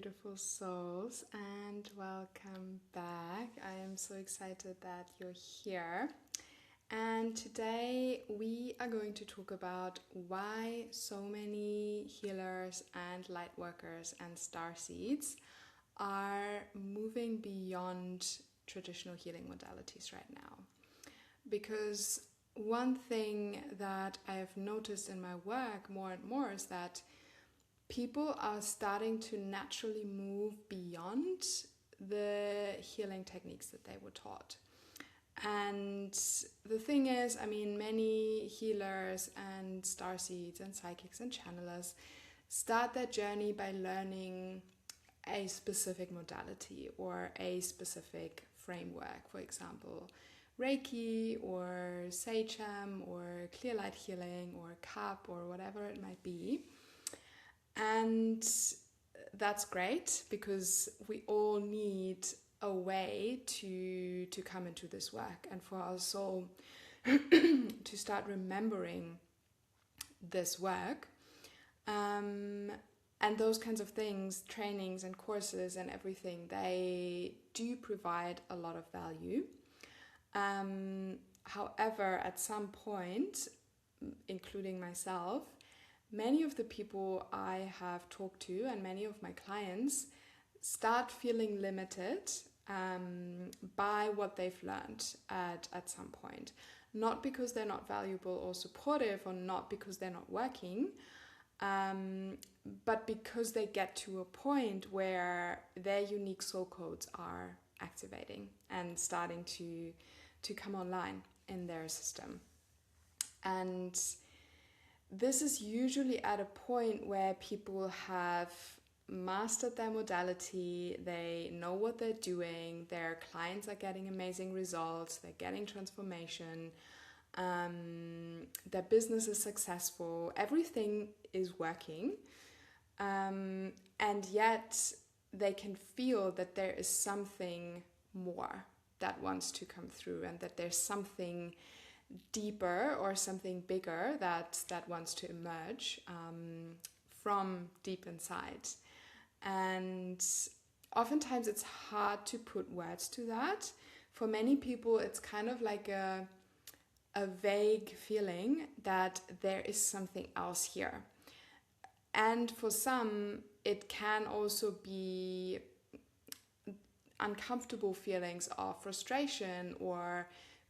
beautiful souls, and welcome back. I am so excited that you're here. And today we are going to talk about why so many healers and light workers and starseeds are moving beyond traditional healing modalities right now. Because one thing that I have noticed in my work more and more is that people are starting to naturally move beyond the healing techniques that they were taught. And the thing is, many healers and starseeds and psychics and channelers start their journey by learning a specific modality or a specific framework. For example, Reiki or Seichem or clear light healing or cup or whatever it might be. And that's great because we all need a way to come into this work and for our soul to start remembering this work. And those kinds of things, trainings and courses and everything, they do provide a lot of value. However, at some point, including myself, many of the people I have talked to and many of my clients start feeling limited by what they've learned at some point. Not because they're not valuable or supportive or not because they're not working, but because they get to a point where their unique soul codes are activating and starting to come online in their system. And this is usually at a point where people have mastered their modality, they know what they're doing, their clients are getting amazing results, they're getting transformation, their business is successful, everything is working, and yet they can feel that there is something more that wants to come through and that there's something deeper or something bigger that wants to emerge from deep inside. And oftentimes it's hard to put words to that. For many people it's kind of like a vague feeling that there is something else here. And for some it can also be uncomfortable feelings of frustration or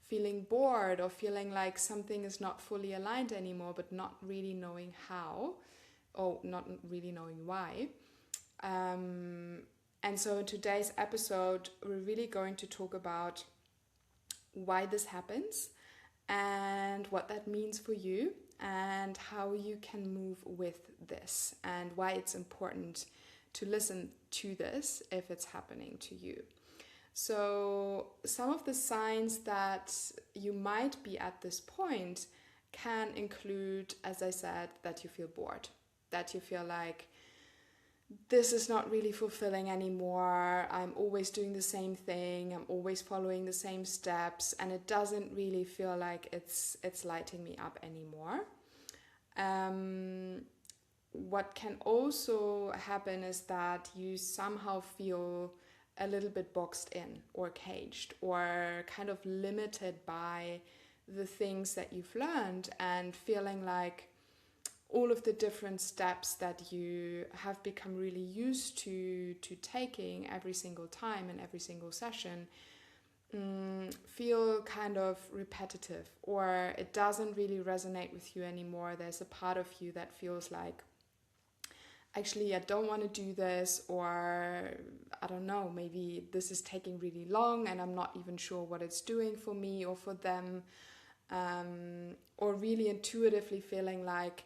feeling bored or feeling like something is not fully aligned anymore, but not really knowing how or not really knowing why. And so in today's episode, we're really going to talk about why this happens and what that means for you and how you can move with this and why it's important to listen to this if it's happening to you. So some of the signs that you might be at this point can include, as I said, that you feel bored, that you feel like this is not really fulfilling anymore, I'm always doing the same thing, I'm always following the same steps, and it doesn't really feel like it's lighting me up anymore. What can also happen is that you somehow feel a little bit boxed in or caged or kind of limited by the things that you've learned and feeling like all of the different steps that you have become really used to taking every single time and every single session feel kind of repetitive, or it doesn't really resonate with you anymore. There's a part of you that feels like, actually, I don't want to do this, or I don't know, maybe this is taking really long and I'm not even sure what it's doing for me or for them, or really intuitively feeling like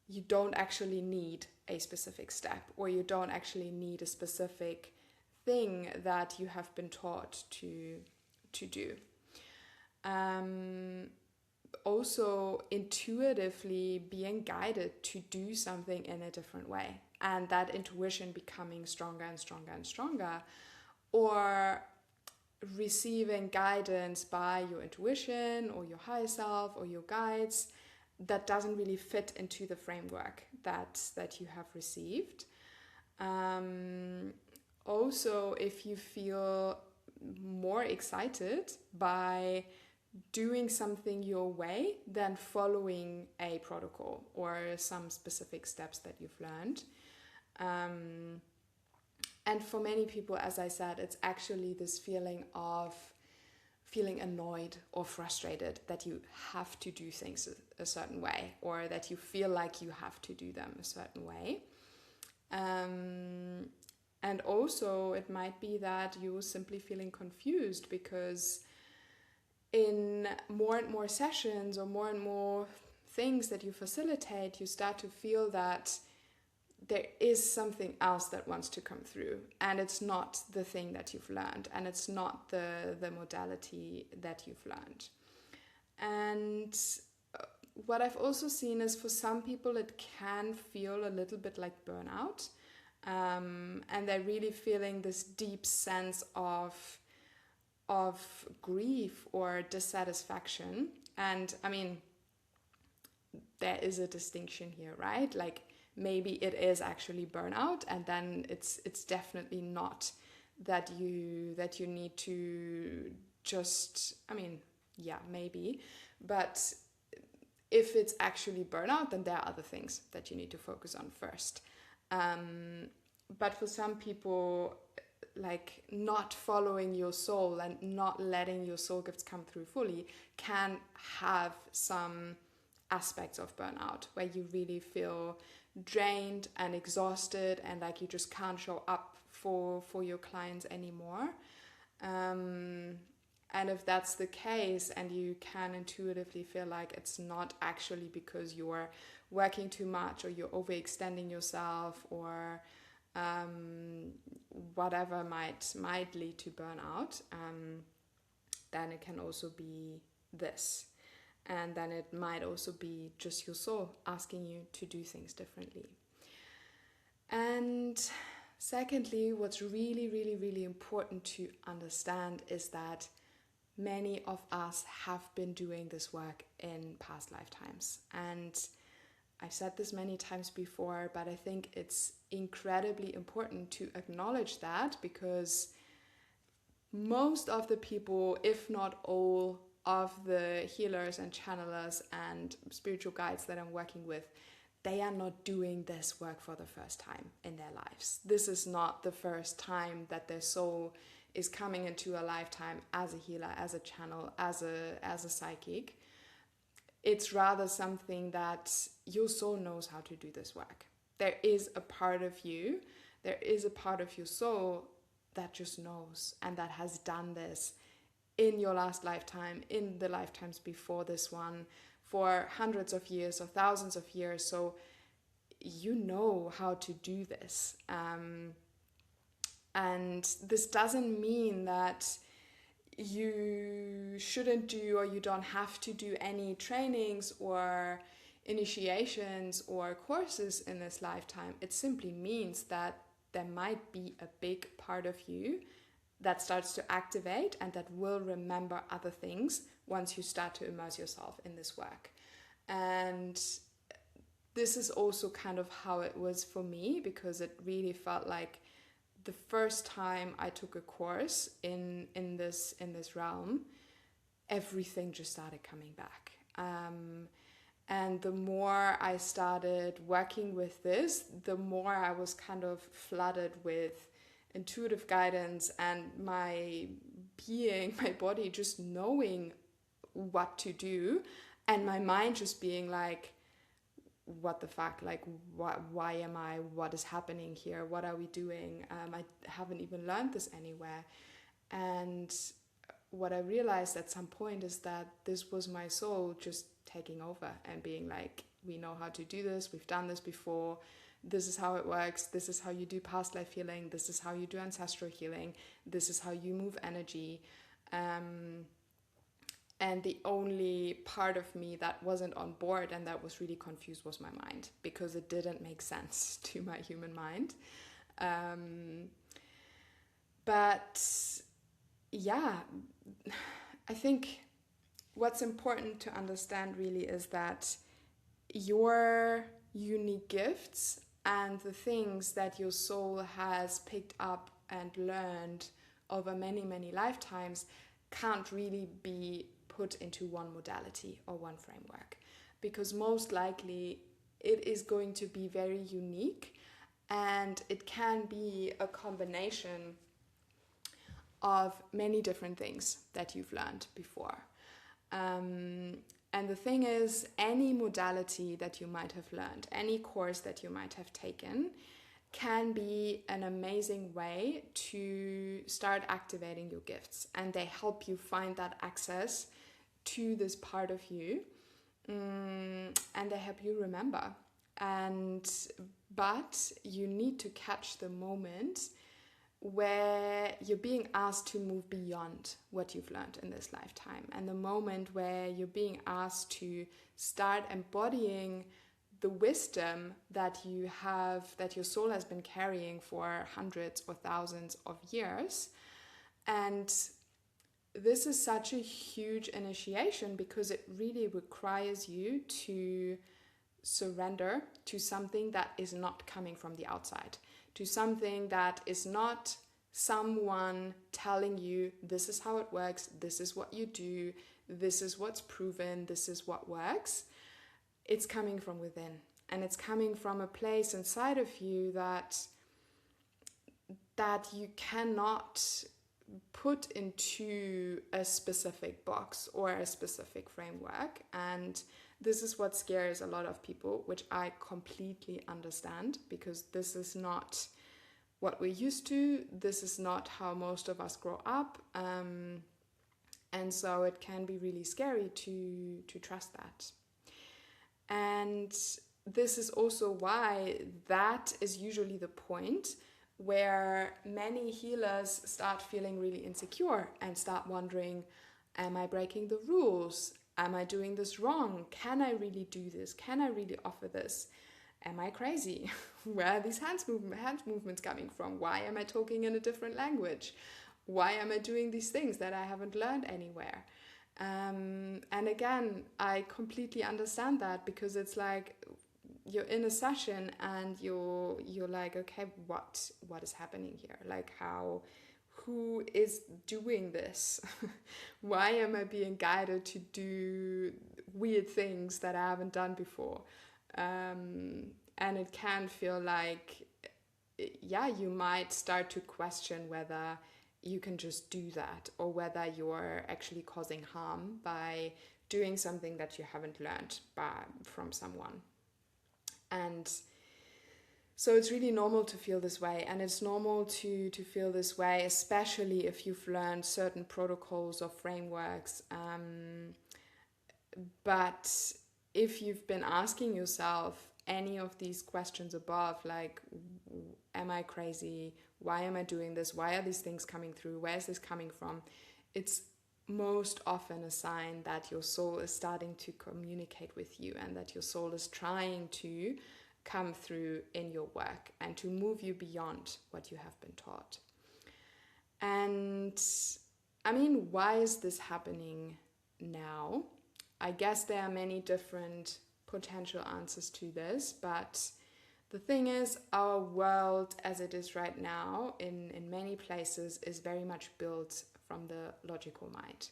you don't actually need a specific step or you don't actually need a specific thing that you have been taught to do. Also intuitively being guided to do something in a different way, and that intuition becoming stronger and stronger and stronger, or receiving guidance by your intuition or your higher self or your guides that doesn't really fit into the framework that you have received. also if you feel more excited by doing something your way than following a protocol or some specific steps that you've learned. And for many people, as I said, it's actually this feeling of feeling annoyed or frustrated that you have to do things a certain way, or that you feel like you have to do them a certain way. And also it might be that you're simply feeling confused because in more and more sessions or more and more things that you facilitate, you start to feel that there is something else that wants to come through, and it's not the thing that you've learned, and it's not the modality that you've learned. And what I've also seen is for some people it can feel a little bit like burnout, and they're really feeling this deep sense of grief or dissatisfaction. And I mean, there is a distinction here, right? Like, maybe it is actually burnout, and then it's definitely not that you need to just, I mean, yeah, maybe, but if it's actually burnout, then there are other things that you need to focus on first. But for some people, like, not following your soul and not letting your soul gifts come through fully can have some aspects of burnout where you really feel drained and exhausted and like you just can't show up for your clients anymore. And if that's the case, and you can intuitively feel like it's not actually because you're working too much or you're overextending yourself or whatever might lead to burnout, then it can also be this. And then it might also be just your soul asking you to do things differently. And secondly, what's really, really, really important to understand is that many of us have been doing this work in past lifetimes. And I've said this many times before, but I think it's incredibly important to acknowledge that, because most of the people, if not all, of the healers and channelers and spiritual guides that I'm working with, they are not doing this work for the first time in their lives. This is not the first time that their soul is coming into a lifetime as a healer, as a channel, as a psychic. It's rather something that your soul knows how to do this work. There is a part of you, there is a part of your soul that just knows and that has done this in your last lifetime, in the lifetimes before this one, for hundreds of years or thousands of years. So you know how to do this. And this doesn't mean that you shouldn't do or you don't have to do any trainings or initiations or courses in this lifetime. It simply means that there might be a big part of you that starts to activate and that will remember other things once you start to immerse yourself in this work. And this is also kind of how it was for me, because it really felt like the first time I took a course in this realm, everything just started coming back. And the more I started working with this, the more I was kind of flooded with intuitive guidance and my being, my body just knowing what to do, and my mind just being like, what the fuck, like why am I, what is happening here, what are we doing, I haven't even learned this anywhere. And what I realized at some point is that this was my soul just taking over and being like, we know how to do this, we've done this before, this is how it works, this is how you do past life healing, this is how you do ancestral healing, this is how you move energy. And the only part of me that wasn't on board and that was really confused was my mind, because it didn't make sense to my human mind. But yeah, I think what's important to understand really is that your unique gifts and the things that your soul has picked up and learned over many, many lifetimes can't really be put into one modality or one framework, because most likely it is going to be very unique, and it can be a combination of many different things that you've learned before. And the thing is, any modality that you might have learned, any course that you might have taken, can be an amazing way to start activating your gifts. And they help you find that access to this part of you. And they help you remember. But you need to catch the moment where you're being asked to move beyond what you've learned in this lifetime, and the moment where you're being asked to start embodying the wisdom that you have, that your soul has been carrying for hundreds or thousands of years. And this is such a huge initiation, because it really requires you to surrender to something that is not coming from the outside, to something that is not someone telling you, this is how it works, this is what you do, this is what's proven, this is what works. It's coming from within, and it's coming from a place inside of you that you cannot put into a specific box or a specific framework. And this is what scares a lot of people, which I completely understand, because this is not what we're used to. This is not how most of us grow up. And so it can be really scary to trust that. And this is also why that is usually the point where many healers start feeling really insecure and start wondering, am I breaking the rules? Am I doing this wrong? Can I really do this? Can I really offer this? Am I crazy? Where are these hand movements coming from? Why am I talking in a different language? Why am I doing these things that I haven't learned anywhere? And again, I completely understand that, because it's like you're in a session and you're like, okay, what is happening here? Like, who is doing this? Why am I being guided to do weird things that I haven't done before? And it can feel like, yeah, you might start to question whether you can just do that, or whether you're actually causing harm by doing something that you haven't learned from someone. And so it's really normal to feel this way, and it's normal to feel this way, especially if you've learned certain protocols or frameworks. But if you've been asking yourself any of these questions above, like, am I crazy? Why am I doing this? Why are these things coming through? Where is this coming from? It's most often a sign that your soul is starting to communicate with you, and that your soul is trying to come through in your work and to move you beyond what you have been taught. And I mean, why is this happening now? I guess there are many different potential answers to this, but the thing is, our world as it is right now in many places is very much built from the logical mind.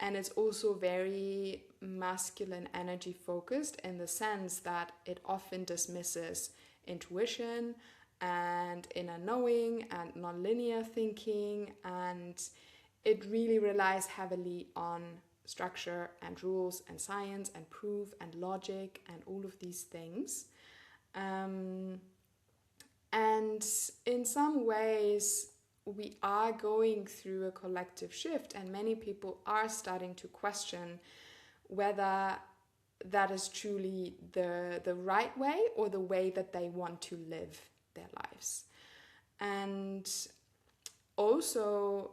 And it's also very masculine energy focused, in the sense that it often dismisses intuition and inner knowing and non-linear thinking, and it really relies heavily on structure and rules and science and proof and logic and all of these things. And in some ways, we are going through a collective shift, and many people are starting to question whether that is truly the right way, or the way that they want to live their lives. And also,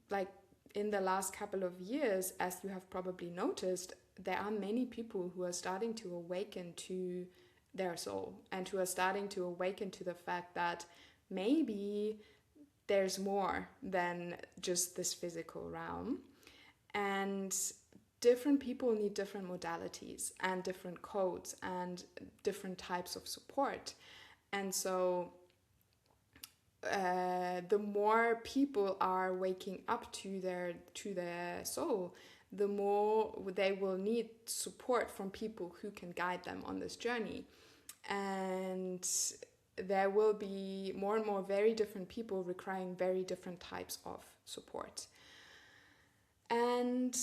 like, in the last couple of years, as you have probably noticed, there are many people who are starting to awaken to their soul, and who are starting to awaken to the fact that maybe there's more than just this physical realm. And different people need different modalities and different codes and different types of support. And so the more people are waking up to their soul, the more they will need support from people who can guide them on this journey. And there will be more and more very different people requiring very different types of support. And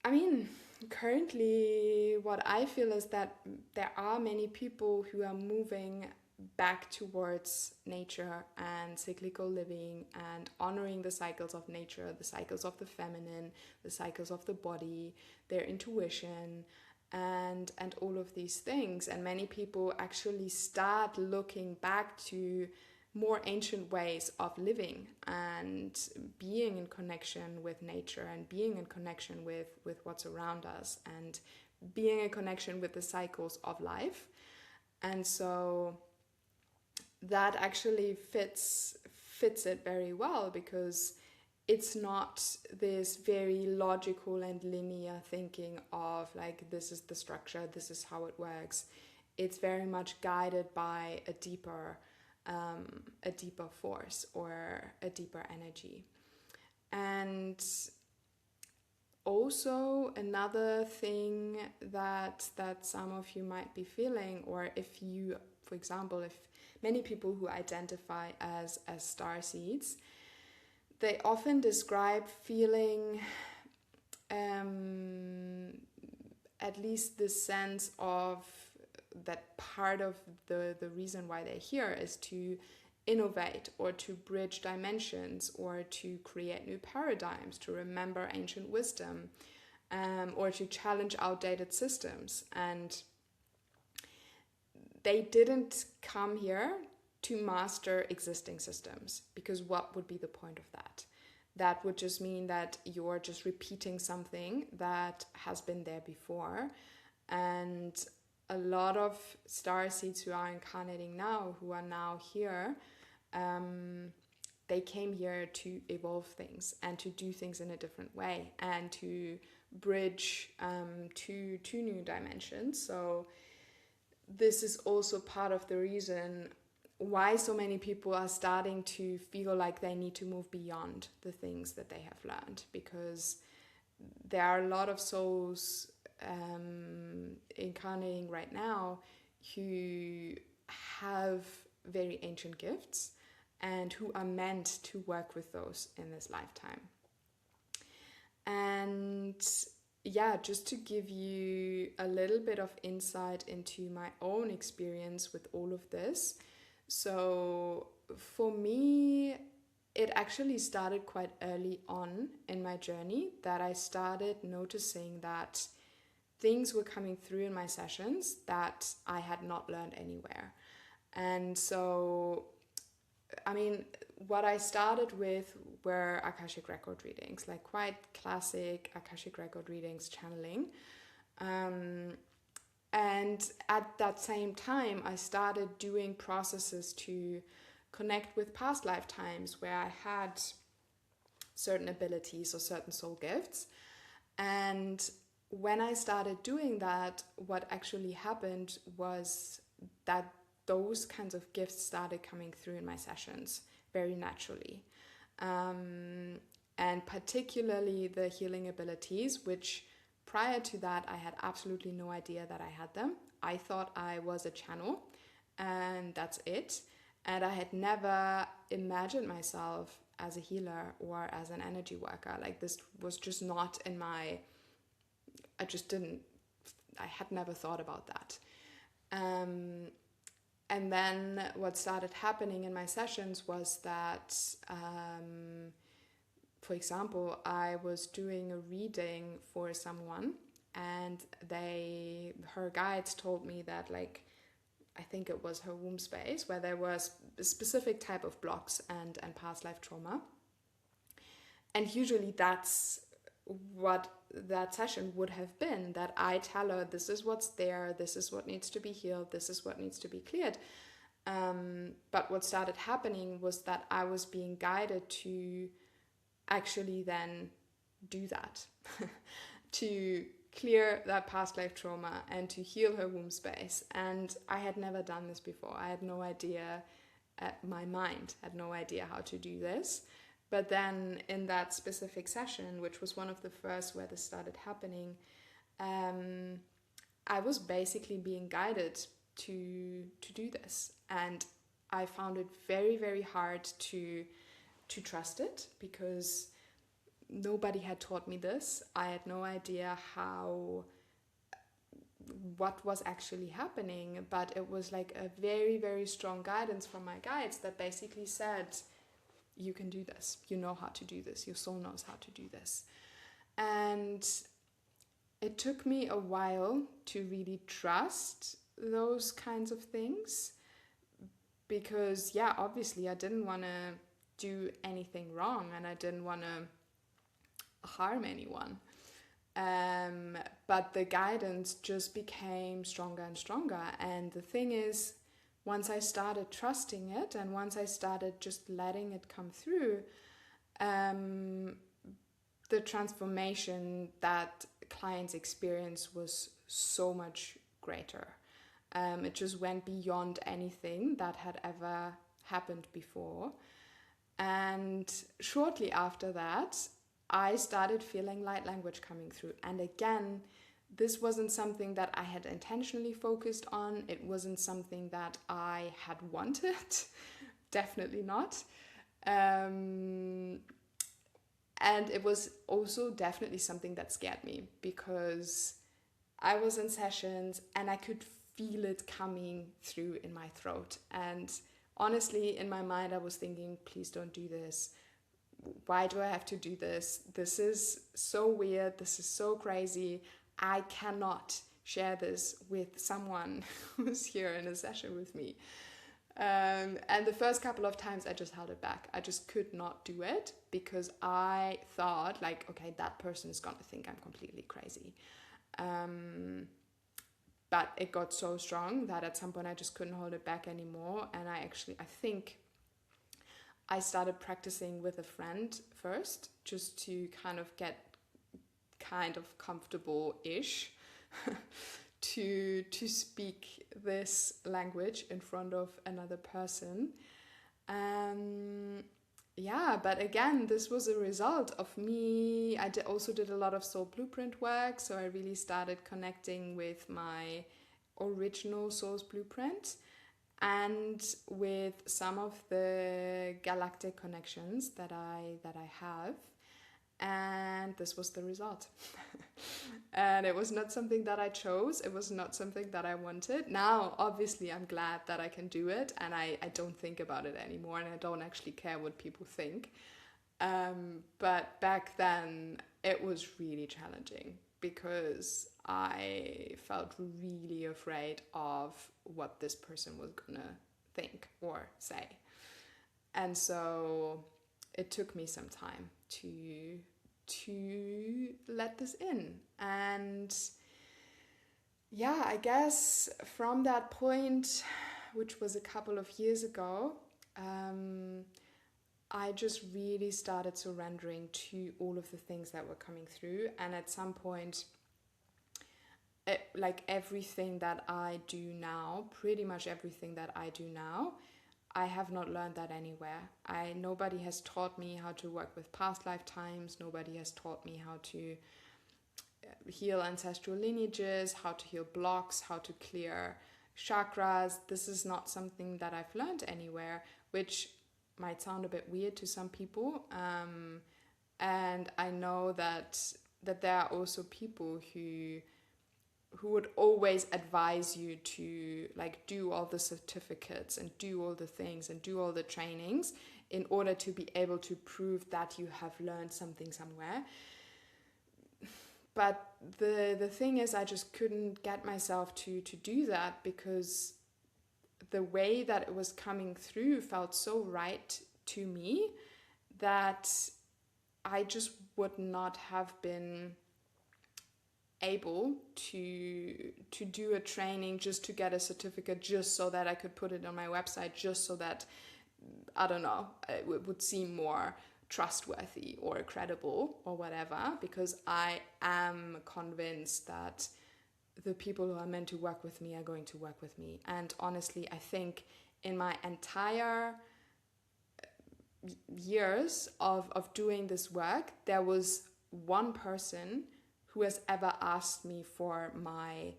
I mean, currently what I feel is that there are many people who are moving back towards nature and cyclical living and honoring the cycles of nature, the cycles of the feminine, the cycles of the body, their intuition, and all of these things. And many people actually start looking back to more ancient ways of living and being in connection with nature and being in connection with what's around us and being in connection with the cycles of life. And so that actually fits it very well, because it's not this very logical and linear thinking of like, this is the structure, this is how it works. It's very much guided by a deeper force or a deeper energy. And also another thing that some of you might be feeling, or if you, for example, if many people who identify as starseeds, they often describe feeling at least this sense of that part of the reason why they're here is to innovate or to bridge dimensions or to create new paradigms, to remember ancient wisdom, or to challenge outdated systems. And they didn't come here to master existing systems, because what would be the point of that? That would just mean that you're just repeating something that has been there before. And a lot of starseeds who are incarnating now, who are now here, they came here to evolve things and to do things in a different way and to bridge two new dimensions. So this is also part of the reason why so many people are starting to feel like they need to move beyond the things that they have learned, because there are a lot of souls incarnating right now who have very ancient gifts and who are meant to work with those in this lifetime. And yeah, just to give you a little bit of insight into my own experience with all of this. So for me, it actually started quite early on in my journey, that I started noticing that things were coming through in my sessions that I had not learned anywhere. And so, I mean, what I started with were Akashic record readings, like quite classic Akashic record readings, channeling. And at that same time, I started doing processes to connect with past lifetimes where I had certain abilities or certain soul gifts. And when I started doing that, what actually happened was that those kinds of gifts started coming through in my sessions very naturally. And particularly the healing abilities, which prior to that, I had absolutely no idea that I had them. I thought I was a channel and that's it. And I had never imagined myself as a healer or as an energy worker. Like, this was just not in my, I had never thought about that. And then what started happening in my sessions was that, for example, I was doing a reading for someone, and her guides told me that, like, I think it was her womb space, where there was a specific type of blocks and past life trauma. And usually that's what that session would have been, that I tell her, this is what's there, this is what needs to be healed, this is what needs to be cleared. But what started happening was that I was being guided to actually then do that, to clear that past life trauma and to heal her womb space. And I had never done this before. I had no idea, my mind had no idea how to do this. But then in that specific session, which was one of the first where this started happening, I was basically being guided to do this. And I found it very, very hard to trust it, because nobody had taught me this. I had no idea what was actually happening, but it was like a very, very strong guidance from my guides that basically said, you can do this, you know how to do this, your soul knows how to do this. And it took me a while to really trust those kinds of things, because obviously I didn't want to do anything wrong and I didn't want to harm anyone. But the guidance just became stronger and stronger. And the thing is, once I started trusting it and once I started just letting it come through, the transformation that clients experience was so much greater. It just went beyond anything that had ever happened before. And shortly after that, I started feeling light language coming through. And again, this wasn't something that I had intentionally focused on. It wasn't something that I had wanted. Definitely not. And it was also definitely something that scared me, because I was in sessions and I could feel it coming through in my throat. And honestly, in my mind, I was thinking, please don't do this. Why do I have to do this? This is so weird. This is so crazy. I cannot share this with someone who's here in a session with me. And the first couple of times I just held it back. I just could not do it, because I thought like, okay, that person is going to think I'm completely crazy. But it got so strong that at some point I just couldn't hold it back anymore. And I think I started practicing with a friend first, just to kind of get kind of comfortable-ish to speak this language in front of another person. But again, this was a result of me. I also did a lot of soul blueprint work, so I really started connecting with my original soul's blueprint and with some of the galactic connections that I have. And this was the result. And it was not something that I chose. It was not something that I wanted. Now, obviously, I'm glad that I can do it, and I don't think about it anymore, and I don't actually care what people think. But back then, it was really challenging, because I felt really afraid of what this person was gonna think or say. And so it took me some time to let this in. And I guess from that point, which was a couple of years ago, I just really started surrendering to all of the things that were coming through. And at some point, like everything that I do now, pretty much everything that I do now, I have not learned that anywhere. Nobody has taught me how to work with past lifetimes. Nobody has taught me how to heal ancestral lineages, how to heal blocks, how to clear chakras. This is not something that I've learned anywhere, which might sound a bit weird to some people. And I know that there are also people who would always advise you to like do all the certificates and do all the things and do all the trainings in order to be able to prove that you have learned something somewhere. But the thing is, I just couldn't get myself to do that, because the way that it was coming through felt so right to me that I just would not have been able to do a training just to get a certificate, just so that I could put it on my website, just so that, I don't know, it would seem more trustworthy or credible or whatever, because I am convinced that the people who are meant to work with me are going to work with me. And honestly, I think in my entire years of doing this work, there was one person who has ever asked me for my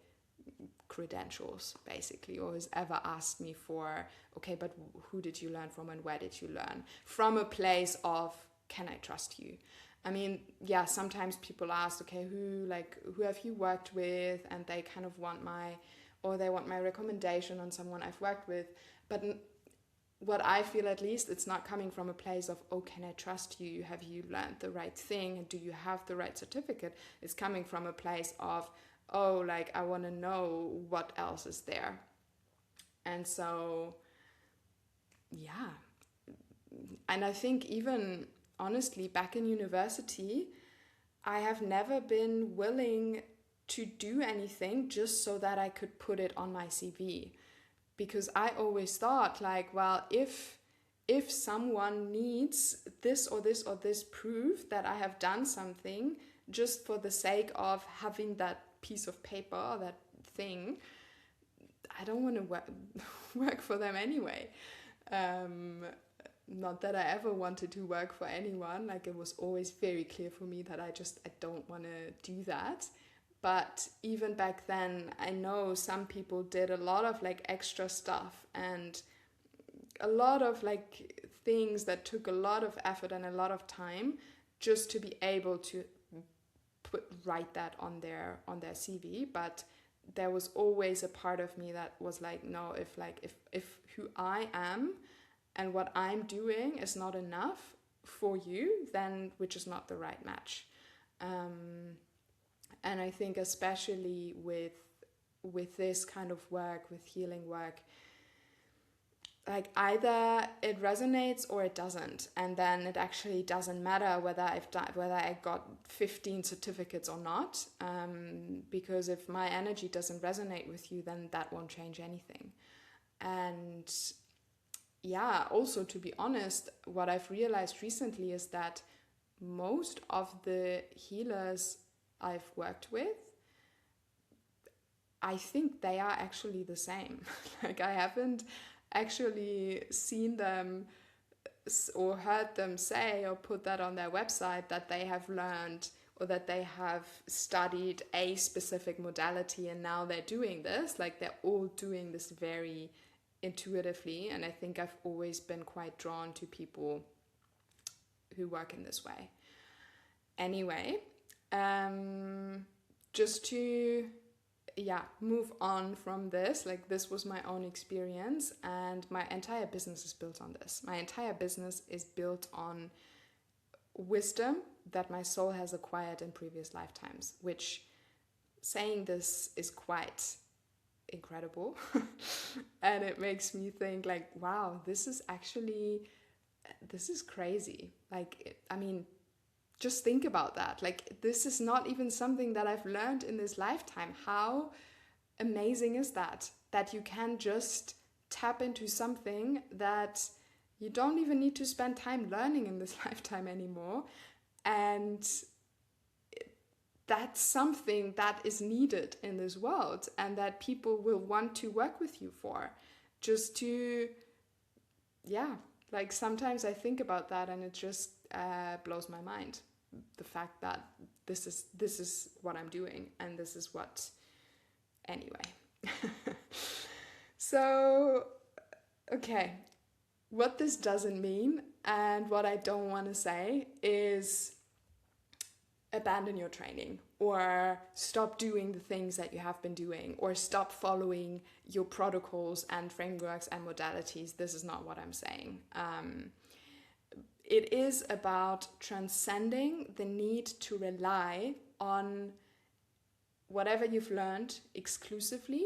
credentials, basically, or has ever asked me for, okay, but who did you learn from and where did you learn? From a place of, can I trust you? I mean, yeah, sometimes people ask, okay, who have you worked with? And they kind of want my recommendation on someone I've worked with. But what I feel, at least, it's not coming from a place of, oh, can I trust you? Have you learned the right thing? And do you have the right certificate? It's coming from a place of, oh, like, I want to know what else is there. And so, yeah. And I think even, honestly, back in university, I have never been willing to do anything just so that I could put it on my CV. Because I always thought, like, well, if someone needs this or this or this proof that I have done something just for the sake of having that piece of paper or that thing, I don't want to work for them anyway. Not that I ever wanted to work for anyone. Like, it was always very clear for me that I don't want to do that. But even back then, I know some people did a lot of like extra stuff and a lot of like things that took a lot of effort and a lot of time just to be able to write that on their CV. But there was always a part of me that was like, no, if who I am and what I'm doing is not enough for you, then we're just not the right match. And I think especially with this kind of work, with healing work, like either it resonates or it doesn't, and then it actually doesn't matter whether I got 15 certificates or not, because if my energy doesn't resonate with you, then that won't change anything. And yeah, also, to be honest, what I've realized recently is that most of the healers I've worked with, I think they are actually the same. Like, I haven't actually seen them or heard them say or put that on their website that they have learned or that they have studied a specific modality and now they're doing this. Like, they're all doing this very intuitively, and I think I've always been quite drawn to people who work in this way. Anyway, just to move on from this, like, this was my own experience, and my entire business is built on this. My entire business is built on wisdom that my soul has acquired in previous lifetimes, which, saying this, is quite incredible. And it makes me think, like, wow, this is crazy. Like, I mean, just think about that. Like, this is not even something that I've learned in this lifetime. How amazing is that? That you can just tap into something that you don't even need to spend time learning in this lifetime anymore. And that's something that is needed in this world and that people will want to work with you for. Just to, like, sometimes I think about that and it just blows my mind. The fact that this is what I'm doing, and this is what, anyway. So, okay, what this doesn't mean and what I don't want to say is abandon your training or stop doing the things that you have been doing or stop following your protocols and frameworks and modalities. This is not what I'm saying. It is about transcending the need to rely on whatever you've learned exclusively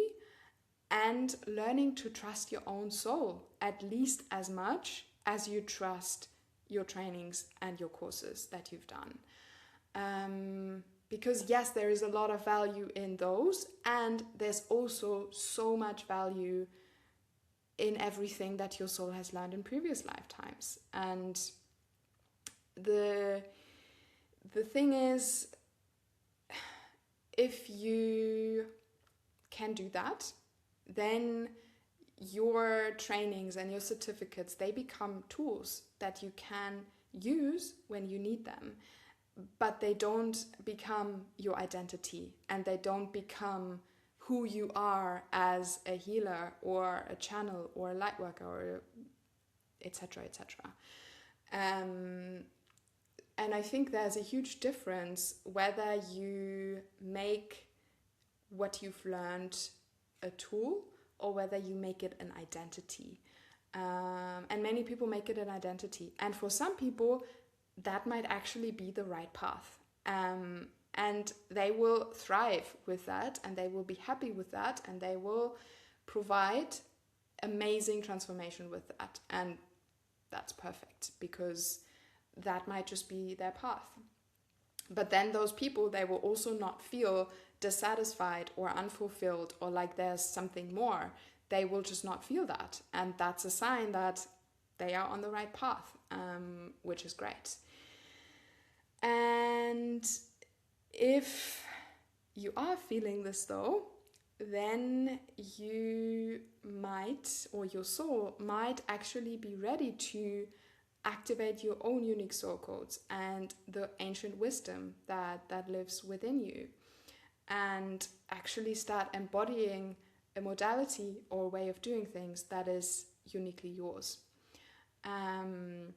and learning to trust your own soul at least as much as you trust your trainings and your courses that you've done. Because yes, there is a lot of value in those, and there's also so much value in everything that your soul has learned in previous lifetimes. And the thing is, if you can do that, then your trainings and your certificates, they become tools that you can use when you need them, but they don't become your identity, and they don't become who you are as a healer or a channel or a light worker or etc. etc. And I think there's a huge difference whether you make what you've learned a tool or whether you make it an identity. And many people make it an identity. And for some people, that might actually be the right path. And they will thrive with that, and they will be happy with that, and they will provide amazing transformation with that. And that's perfect, because that might just be their path. But then those people, they will also not feel dissatisfied or unfulfilled or like there's something more. They will just not feel that. And that's a sign that they are on the right path, which is great. And if you are feeling this though, then you might, or your soul might actually be ready to activate your own unique soul codes and the ancient wisdom that lives within you, and actually start embodying a modality or way of doing things that is uniquely yours. And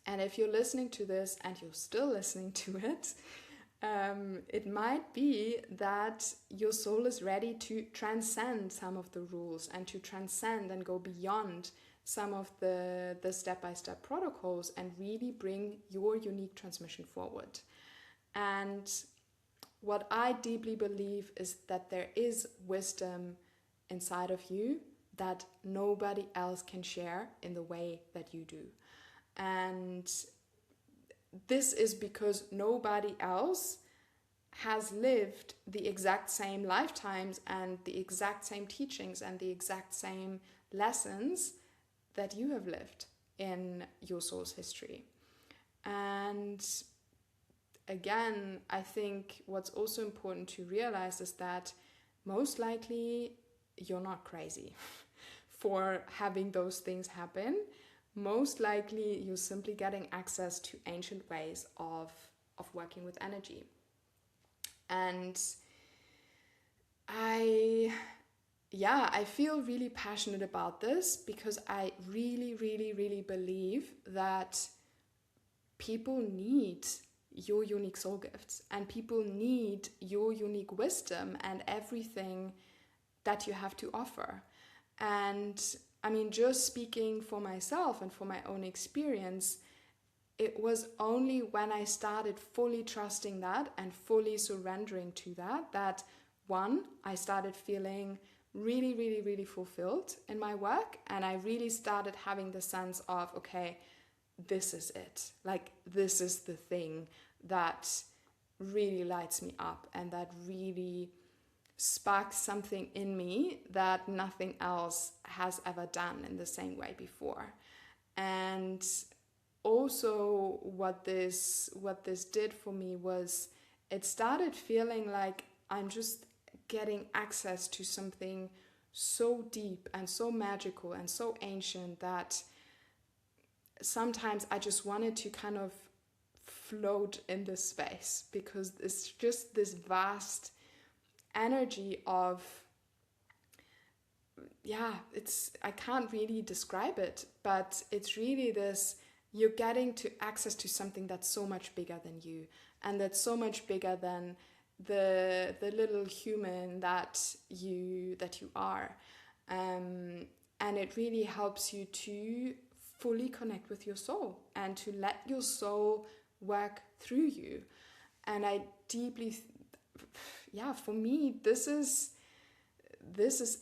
if you're listening to this and you're still listening to it, it might be that your soul is ready to transcend some of the rules and to transcend and go beyond some of the step-by-step protocols and really bring your unique transmission forward. And what I deeply believe is that there is wisdom inside of you that nobody else can share in the way that you do. And this is because nobody else has lived the exact same lifetimes and the exact same teachings and the exact same lessons that you have lived in your soul's history. And again, I think what's also important to realize is that most likely you're not crazy for having those things happen. Most likely you're simply getting access to ancient ways of working with energy. And I feel really passionate about this because I really, really, really believe that people need your unique soul gifts, and people need your unique wisdom and everything that you have to offer. And I mean, just speaking for myself and for my own experience, it was only when I started fully trusting that and fully surrendering to that one, I started feeling really, really, really fulfilled in my work. And I really started having the sense of, okay, this is it. Like, this is the thing that really lights me up and that really sparks something in me that nothing else has ever done in the same way before. And also what this did for me was it started feeling like I'm just getting access to something so deep and so magical and so ancient that sometimes I just wanted to kind of float in this space, because it's just this vast energy of, I can't really describe it, but it's really this, you're getting to access to something that's so much bigger than you, and that's so much bigger than the little human that you are, and it really helps you to fully connect with your soul and to let your soul work through you. And I deeply for me, this is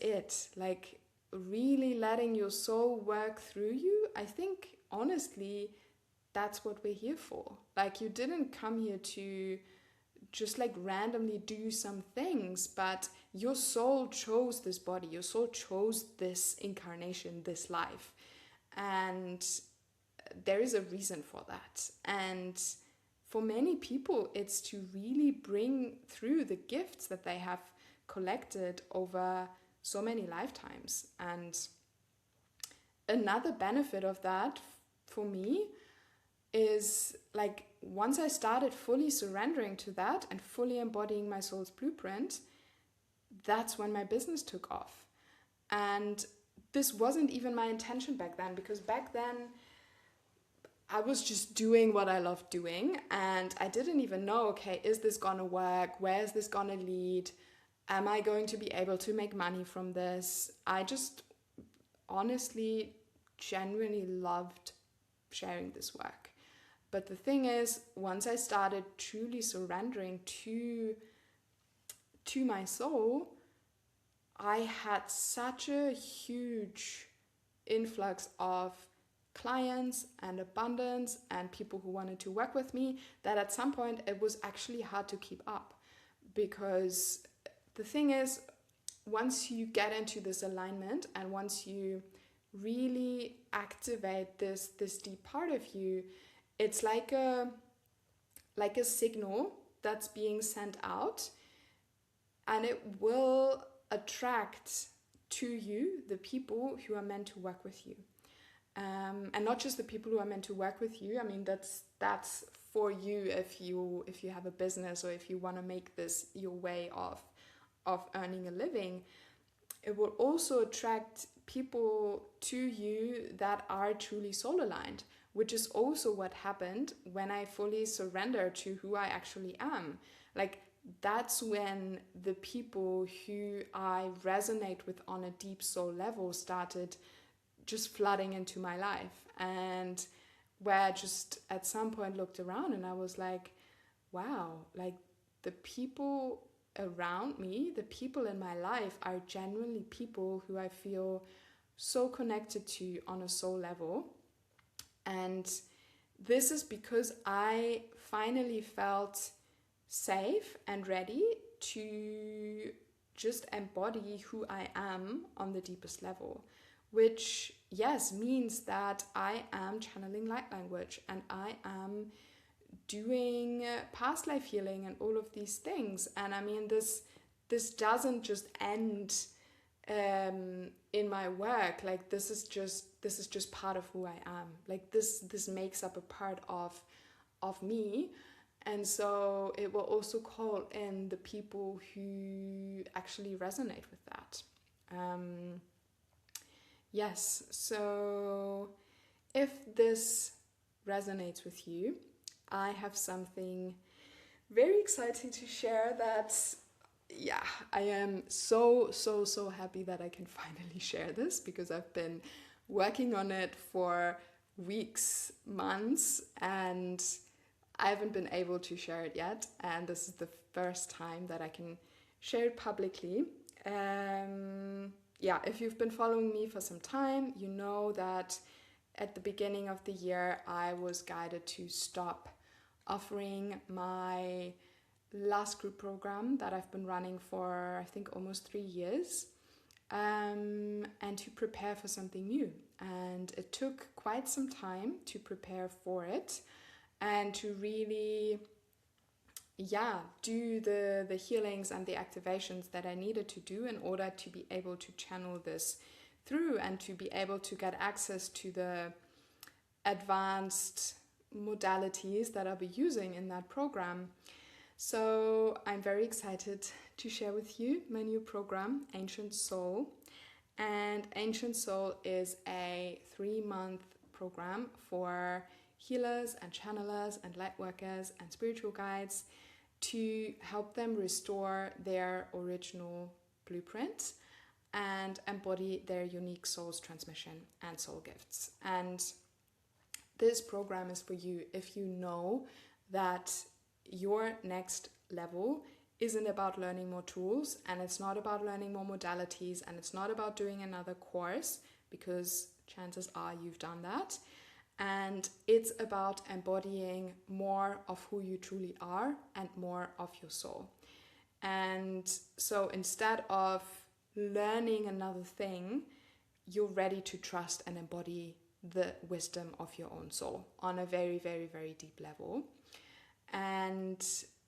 it, like really letting your soul work through you. I think honestly that's what we're here for. Like, you didn't come here to just like randomly do some things, but your soul chose this body, your soul chose this incarnation, this life, and there is a reason for that. And for many people, it's to really bring through the gifts that they have collected over so many lifetimes. And another benefit of that for me is like once I started fully surrendering to that and fully embodying my soul's blueprint, that's when my business took off. And this wasn't even my intention back then, because back then I was just doing what I loved doing, and I didn't even know, okay, is this gonna work? Where is this gonna lead? Am I going to be able to make money from this? I just honestly, genuinely loved sharing this work. But the thing is, once I started truly surrendering to my soul, I had such a huge influx of clients and abundance and people who wanted to work with me that at some point it was actually hard to keep up. Because the thing is, once you get into this alignment and once you really activate this deep part of you, it's like a signal that's being sent out, and it will attract to you the people who are meant to work with you. And not just the people who are meant to work with you. I mean, that's for you if you have a business or if you want to make this your way of earning a living. It will also attract people to you that are truly soul aligned, which is also what happened when I fully surrendered to who I actually am. Like, that's when the people who I resonate with on a deep soul level started just flooding into my life, and where I just at some point looked around and I was like, wow, like the people around me, the people in my life are genuinely people who I feel so connected to on a soul level. And this is because I finally felt safe and ready to just embody who I am on the deepest level, which, yes, means that I am channeling light language and I am doing past life healing and all of these things. And I mean, this doesn't just end in my work. Like, this is just part of who I am. Like, this makes up a part of me. And so it will also call in the people who actually resonate with that. Yes, so if this resonates with you, I have something very exciting to share that, yeah, I am so happy that I can finally share this, because I've been working on it for weeks, months, and I haven't been able to share it yet, and this is the first time that I can share it publicly. Yeah, if you've been following me for some time, you know that at the beginning of the year, I was guided to stop offering my last group program that I've been running for, I think, almost 3 years, and to prepare for something new. And it took quite some time to prepare for it and to really, do the healings and the activations that I needed to do in order to be able to channel this through and to be able to get access to the advanced modalities that I'll be using in that program. So I'm very excited to share with you my new program, Ancient Soul. And Ancient Soul is a 3-month program for healers and channelers and light workers and spiritual guides to help them restore their original blueprint and embody their unique soul's transmission and soul gifts. And this program is for you if you know that your next level isn't about learning more tools, and it's not about learning more modalities, and it's not about doing another course, because chances are you've done that. And it's about embodying more of who you truly are and more of your soul. And so instead of learning another thing, you're ready to trust and embody the wisdom of your own soul on a very, very, very deep level. And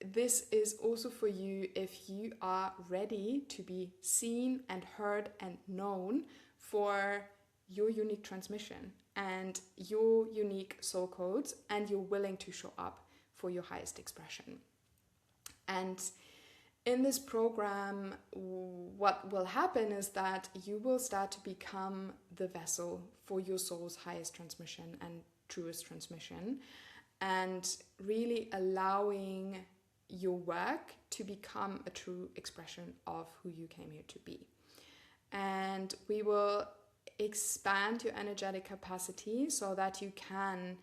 this is also for you if you are ready to be seen and heard and known for your unique transmission and your unique soul codes, and you're willing to show up for your highest expression. And in this program, what will happen is that you will start to become the vessel for your soul's highest transmission and truest transmission, and really allowing your work to become a true expression of who you came here to be. And we will expand your energetic capacity so that you can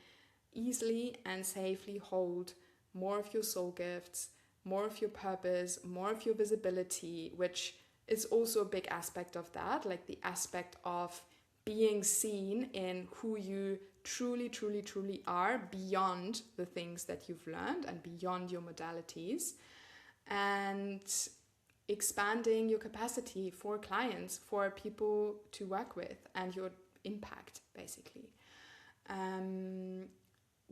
easily and safely hold more of your soul gifts, more of your purpose, more of your visibility, which is also a big aspect of that, like the aspect of being seen in who you truly, truly, truly are beyond the things that you've learned and beyond your modalities, and expanding your capacity for clients, for people to work with, and your impact, basically.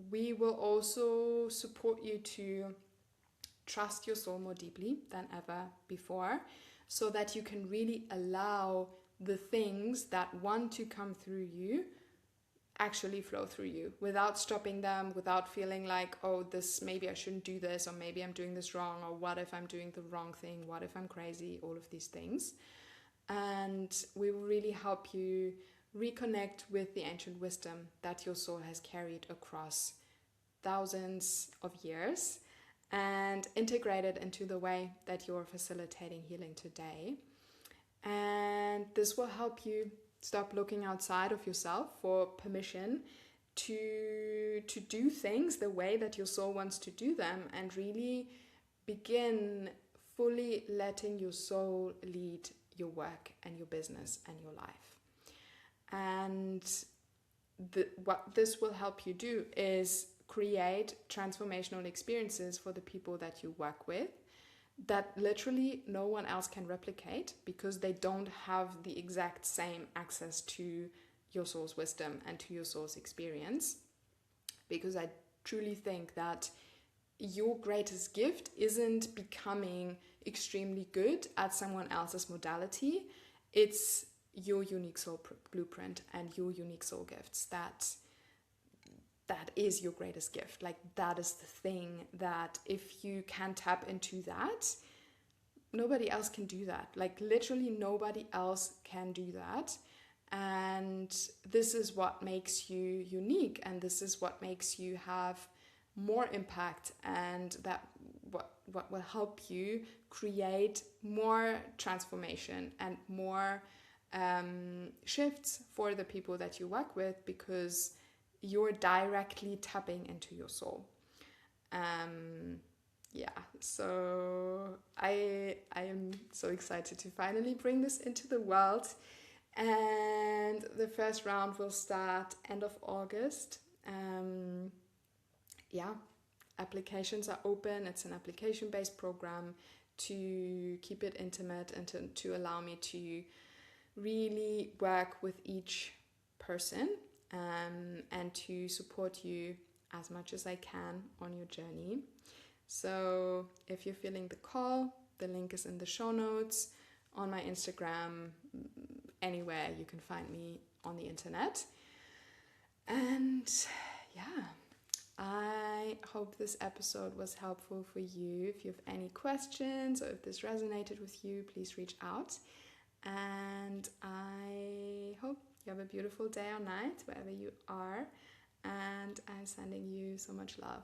We will also support you to trust your soul more deeply than ever before, so that you can really allow the things that want to come through you actually flow through you without stopping them, without feeling like, oh, this, maybe I shouldn't do this, or maybe I'm doing this wrong, or what if I'm doing the wrong thing, what if I'm crazy, all of these things. And we will really help you reconnect with the ancient wisdom that your soul has carried across thousands of years and integrate it into the way that you're facilitating healing today. And this will help you stop looking outside of yourself for permission to do things the way that your soul wants to do them, and really begin fully letting your soul lead your work and your business and your life. And what this will help you do is create transformational experiences for the people that you work with that literally no one else can replicate, because they don't have the exact same access to your soul's wisdom and to your soul's experience. Because I truly think that your greatest gift isn't becoming extremely good at someone else's modality. It's your unique soul blueprint and your unique soul gifts that is your greatest gift. Like, that is the thing that if you can tap into that, nobody else can do that. Like, literally nobody else can do that. And this is what makes you unique, and this is what makes you have more impact, and that what will help you create more transformation and more shifts for the people that you work with, because you're directly tapping into your soul. So I am so excited to finally bring this into the world. And the first round will start end of August. Applications are open. It's an application-based program to keep it intimate and to allow me to really work with each person and to support you as much as I can on your journey. So if you're feeling the call, the link is in the show notes, on my Instagram, anywhere you can find me on the internet. And yeah, I hope this episode was helpful for you. If you have any questions or if this resonated with you, please reach out. And I hope you have a beautiful day or night wherever you are. And I'm sending you so much love.